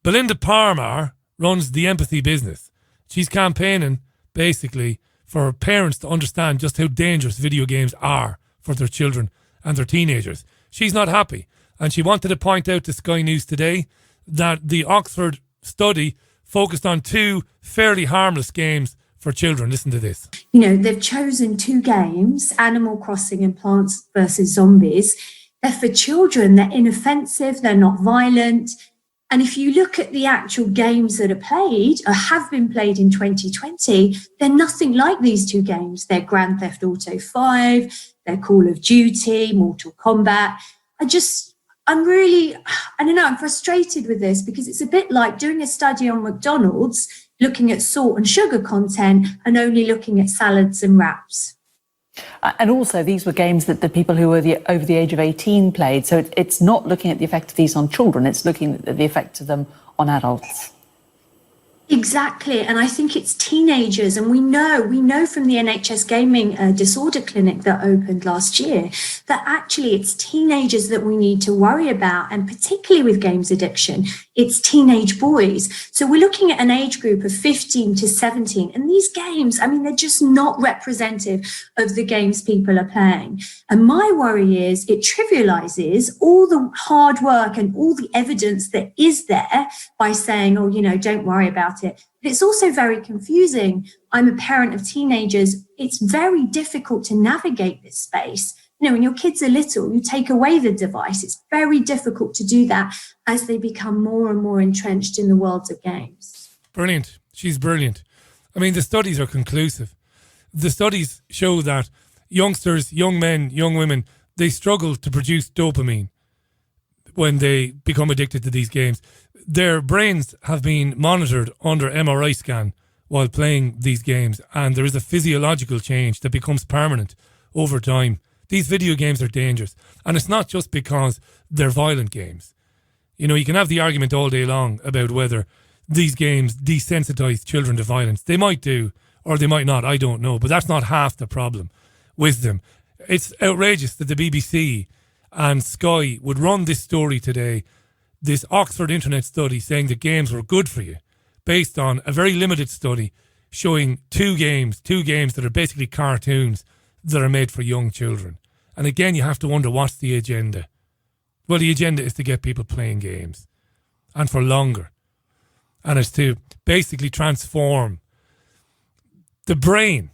Belinda Parmar runs the Empathy business. She's campaigning, basically, for parents to understand just how dangerous video games are for their children and their teenagers. She's not happy, and she wanted to point out to Sky News today that the Oxford study focused on 2 fairly harmless games for children. Listen to this. You know, they've chosen 2 games, Animal Crossing and Plants vs. Zombies. They're for children. They're inoffensive. They're not violent. And if you look at the actual games that are played or have been played in 2020, they're nothing like these 2 games. They're Grand Theft Auto 5, they're Call of Duty, Mortal Kombat. I'm frustrated with this because it's a bit like doing a study on McDonald's, looking at salt and sugar content and only looking at salads and wraps. And also, these were games that the people who were over the age of 18 played. So it's not looking at the effect of these on children, it's looking at the effect of them on adults. Exactly. And I think it's teenagers. And we know from the NHS Gaming Disorder Clinic that opened last year that actually it's teenagers that we need to worry about. And particularly with games addiction, it's teenage boys. So we're looking at an age group of 15 to 17. And these games, I mean, they're just not representative of the games people are playing. And my worry is it trivializes all the hard work and all the evidence that is there by saying, oh, you know, don't worry about it. But it's also very confusing. I'm a parent of teenagers. It's very difficult to navigate this space. You know, when your kids are little, you take away the device. It's very difficult to do that as they become more and more entrenched in the world of games. Brilliant. She's brilliant. I mean, the studies are conclusive. The studies show that youngsters, young men, young women, they struggle to produce dopamine when they become addicted to these games. Their brains have been monitored under MRI scan while playing these games, and there is a physiological change that becomes permanent over time. These video games are dangerous, and it's not just because they're violent games. You know, you can have the argument all day long about whether these games desensitize children to violence. They might do, or they might not, I don't know, but that's not half the problem with them. It's outrageous that the BBC and Sky would run this story today, this Oxford internet study saying that games were good for you, based on a very limited study showing 2 games that are basically cartoons that are made for young children. And again, you have to wonder, what's the agenda? Well, the agenda is to get people playing games, and for longer. And it's to basically transform the brain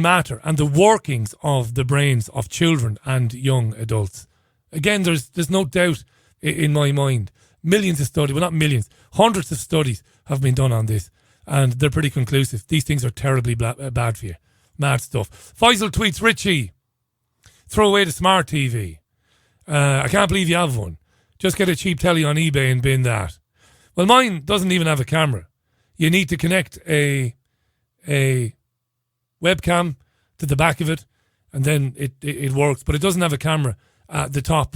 matter and the workings of the brains of children and young adults. Again, there's no doubt in my mind. Millions of studies, well, not millions, hundreds of studies have been done on this, and they're pretty conclusive. These things are terribly bad for you. Mad stuff. Faisal tweets, Richie, throw away the smart TV. I can't believe you have one. Just get a cheap telly on eBay and bin that. Well, mine doesn't even have a camera. You need to connect a webcam to the back of it, and then it works. But it doesn't have a camera at the top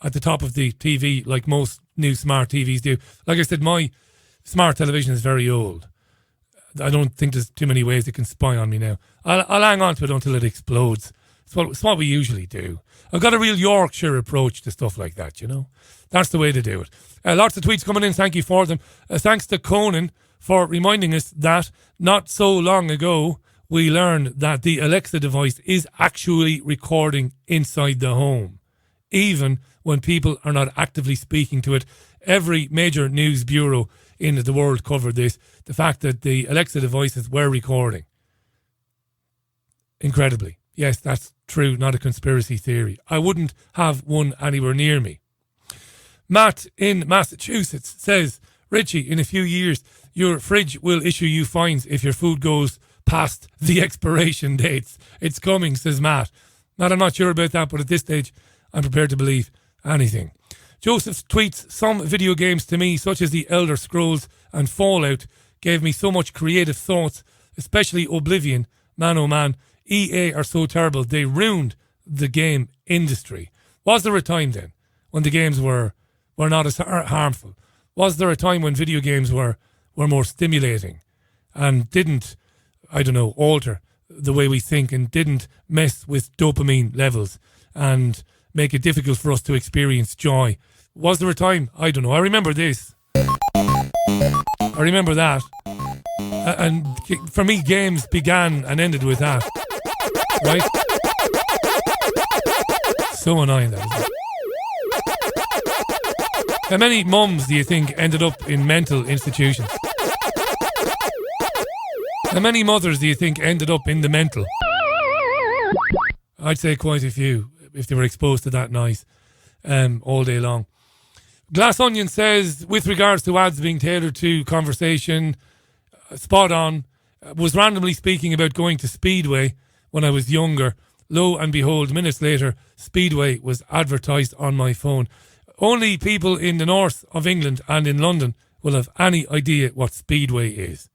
of the TV like most new smart TVs do. Like I said, my smart television is very old. I don't think there's too many ways it can spy on me now. I'll hang on to it until it explodes. It's what we usually do. I've got a real Yorkshire approach to stuff like that, you know. That's the way to do it. Lots of tweets coming in. Thank you for them. Thanks to Conan for reminding us that not so long ago we learned that the Alexa device is actually recording inside the home, even when people are not actively speaking to it. Every major news bureau in the world covered this. The fact that the Alexa devices were recording. Incredibly. Yes, that's true, not a conspiracy theory. I wouldn't have one anywhere near me. Matt in Massachusetts says, Richie, in a few years, your fridge will issue you fines if your food goes past the expiration dates. It's coming, says Matt. Matt, I'm not sure about that, but at this stage, I'm prepared to believe anything. Joseph tweets, some video games to me, such as the Elder Scrolls and Fallout, gave me so much creative thoughts, especially Oblivion. Man, oh man, EA are so terrible. They ruined the game industry. Was there a time then when the games were not as harmful? Was there a time when video games were more stimulating and didn't, I don't know, alter the way we think and didn't mess with dopamine levels and make it difficult for us to experience joy? Was there a time? I don't know. I remember this. I remember that. And for me, games began and ended with that. Right? So annoying, that is. How many mums do you think ended up in mental institutions? How many mothers do you think ended up in the mental? I'd say quite a few, if they were exposed to that noise all day long. Glass Onion says, with regards to ads being tailored to conversation, spot on. Was randomly speaking about going to Speedway when I was younger. Lo and behold, minutes later, Speedway was advertised on my phone. Only people in the north of England and in London will have any idea what Speedway is.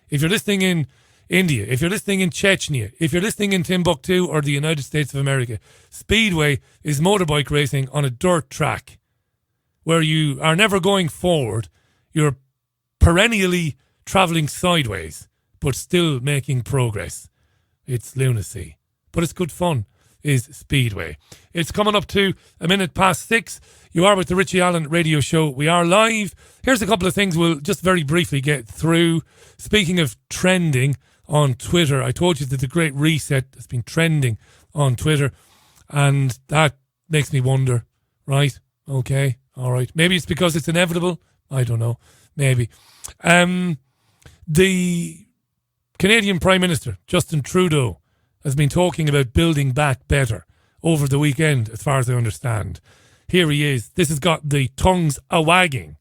If you're listening in India, if you're listening in Chechnya, if you're listening in Timbuktu or the United States of America, Speedway is motorbike racing on a dirt track where you are never going forward. You're perennially travelling sideways, but still making progress. It's lunacy, but it's good fun, is Speedway. It's coming up to 6:01. You are with the Richie Allen Radio Show. We are live. Here's a couple of things we'll just very briefly get through. Speaking of trending on Twitter, I told you that the Great Reset has been trending on Twitter, and that makes me wonder, right? Okay, all right. Maybe it's because it's inevitable. I don't know. Maybe. The Canadian Prime Minister, Justin Trudeau, has been talking about building back better over the weekend, as far as I understand. Here he is. This has got the tongues a-wagging.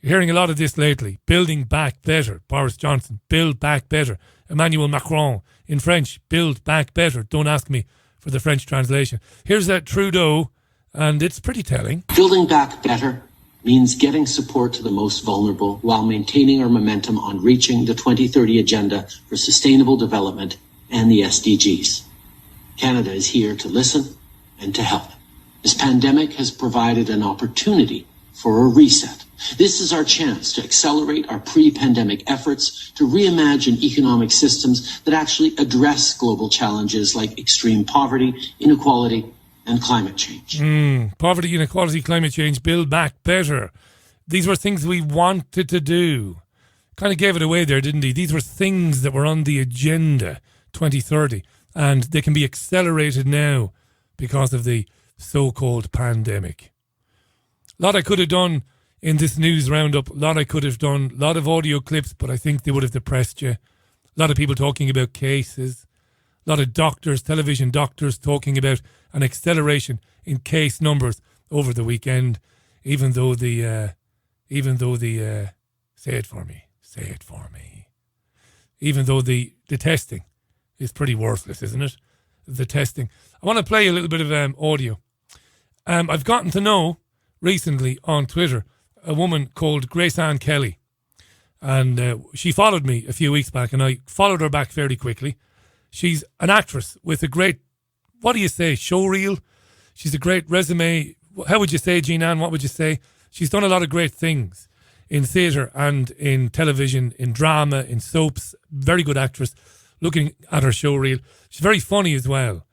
You're hearing a lot of this lately. Building back better. Boris Johnson, build back better. Emmanuel Macron, in French, build back better. Don't ask me for the French translation. Here's that Trudeau, and it's pretty telling. Building back better means getting support to the most vulnerable while maintaining our momentum on reaching the 2030 Agenda for Sustainable Development and the SDGs. Canada is here to listen and to help. This pandemic has provided an opportunity for a reset. This is our chance to accelerate our pre-pandemic efforts to reimagine economic systems that actually address global challenges like extreme poverty, inequality, and climate change. Poverty, inequality, climate change, build back better. These were things we wanted to do. Kind of gave it away there, didn't he? These were things that were on the agenda 2030, and they can be accelerated now because of the so-called pandemic. A lot I could have done in this news roundup, a lot I could have done, a lot of audio clips, but I think they would have depressed you. A lot of people talking about cases, a lot of doctors, television doctors talking about an acceleration in case numbers over the weekend, even though the testing is pretty worthless, isn't it? The testing. I want to play a little bit of audio. I've gotten to know recently on Twitter a woman called Grace Ann Kelly, and she followed me a few weeks back, and I followed her back fairly quickly. She's an actress with a great, what do you say, showreel? She's a great resume. How would you say, Jean Ann? What would you say? She's done a lot of great things in theatre and in television, in drama, in soaps. Very good actress. Looking at her showreel, she's very funny as well.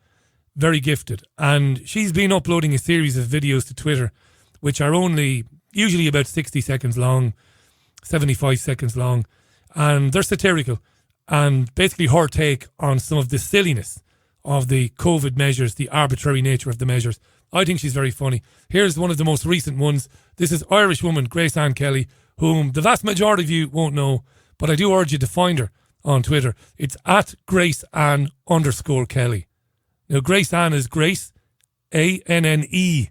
Very gifted. And she's been uploading a series of videos to Twitter, which are only usually about 60 seconds long, 75 seconds long. And they're satirical. And basically her take on some of the silliness of the COVID measures, the arbitrary nature of the measures. I think she's very funny. Here's one of the most recent ones. This is Irish woman Grace Ann Kelly, whom the vast majority of you won't know, but I do urge you to find her on Twitter. It's at @GraceAnn_Kelly. Now, Grace Ann is Grace, A-N-N-E.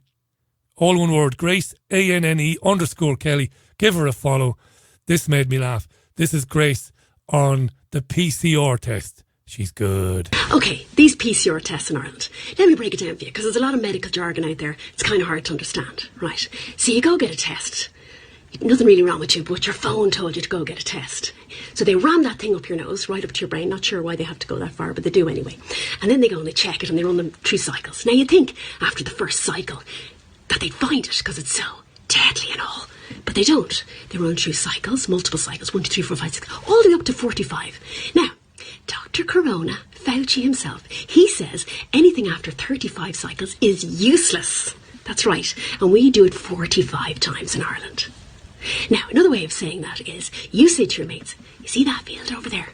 All one word, Grace, A-N-N-E_Kelly. Give her a follow. This made me laugh. This is Grace on the PCR test. She's good. Okay, these PCR tests in Ireland. Let me break it down for you, because there's a lot of medical jargon out there. It's kind of hard to understand. Right. So you go get a test. Nothing really wrong with you, but your phone told you to go get a test. So they ram that thing up your nose, right up to your brain. Not sure why they have to go that far, but they do anyway. And then they go and they check it and they run them through cycles. Now you'd think after the first cycle that they'd find it because it's so deadly and all. But they don't. They run through cycles, multiple cycles, 1, 2, 3, 4, 5, 6, all the way up to 45. Now, Dr. Corona, Fauci himself, he says anything after 35 cycles is useless. That's right. And we do it 45 times in Ireland. Now, another way of saying that is you say to your mates, you see that field over there?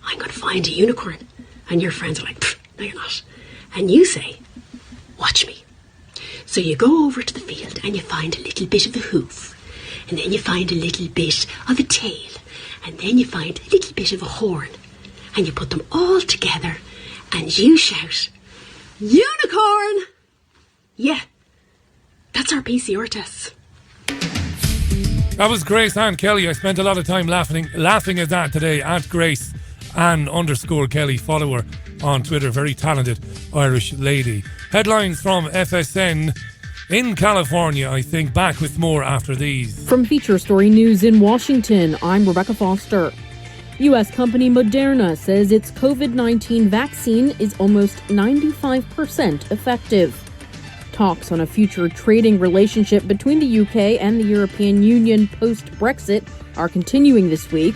I'm going to find a unicorn. And your friends are like, no, you're not. And you say, watch me. So you go over to the field and you find a little bit of a hoof. And then you find a little bit of a tail. And then you find a little bit of a horn. And you put them all together and you shout, unicorn! Yeah, that's our PCR tests. That was Grace Ann Kelly. I spent a lot of time laughing at that today. At Grace Ann _Kelly. Follow her on Twitter. Very talented Irish lady. Headlines from FSN in California, I think. Back with more after these. From Feature Story News in Washington, I'm Rebecca Foster. U.S. company Moderna says its COVID-19 vaccine is almost 95% effective. Talks on a future trading relationship between the UK and the European Union post-Brexit are continuing this week,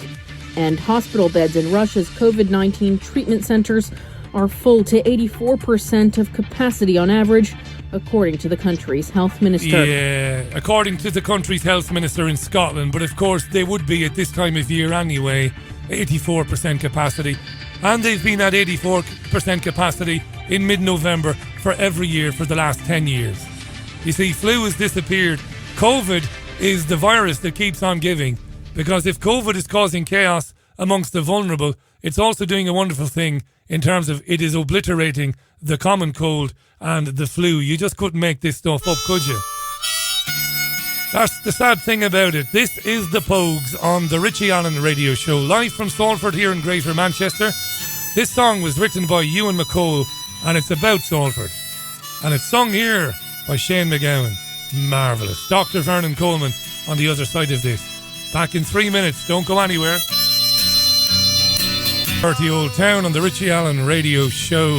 and hospital beds in Russia's COVID-19 treatment centres are full to 84% of capacity on average, according to the country's health minister. Yeah, according to the country's health minister in Scotland, but of course they would be at this time of year anyway, 84% capacity. And they've been at 84% capacity in mid-November for every year for the last 10 years. You see, flu has disappeared. COVID is the virus that keeps on giving, because if COVID is causing chaos amongst the vulnerable, it's also doing a wonderful thing in terms of it is obliterating the common cold and the flu. You just couldn't make this stuff up, could you? That's the sad thing about it. This is The Pogues on the Richie Allen Radio Show, live from Salford here in Greater Manchester. This song was written by Ewan McCall, and it's about Salford. And it's sung here by Shane McGowan. Marvellous. Dr. Vernon Coleman on the other side of this. Back in 3 minutes. Don't go anywhere. Dirty Old Town on the Richie Allen Radio Show.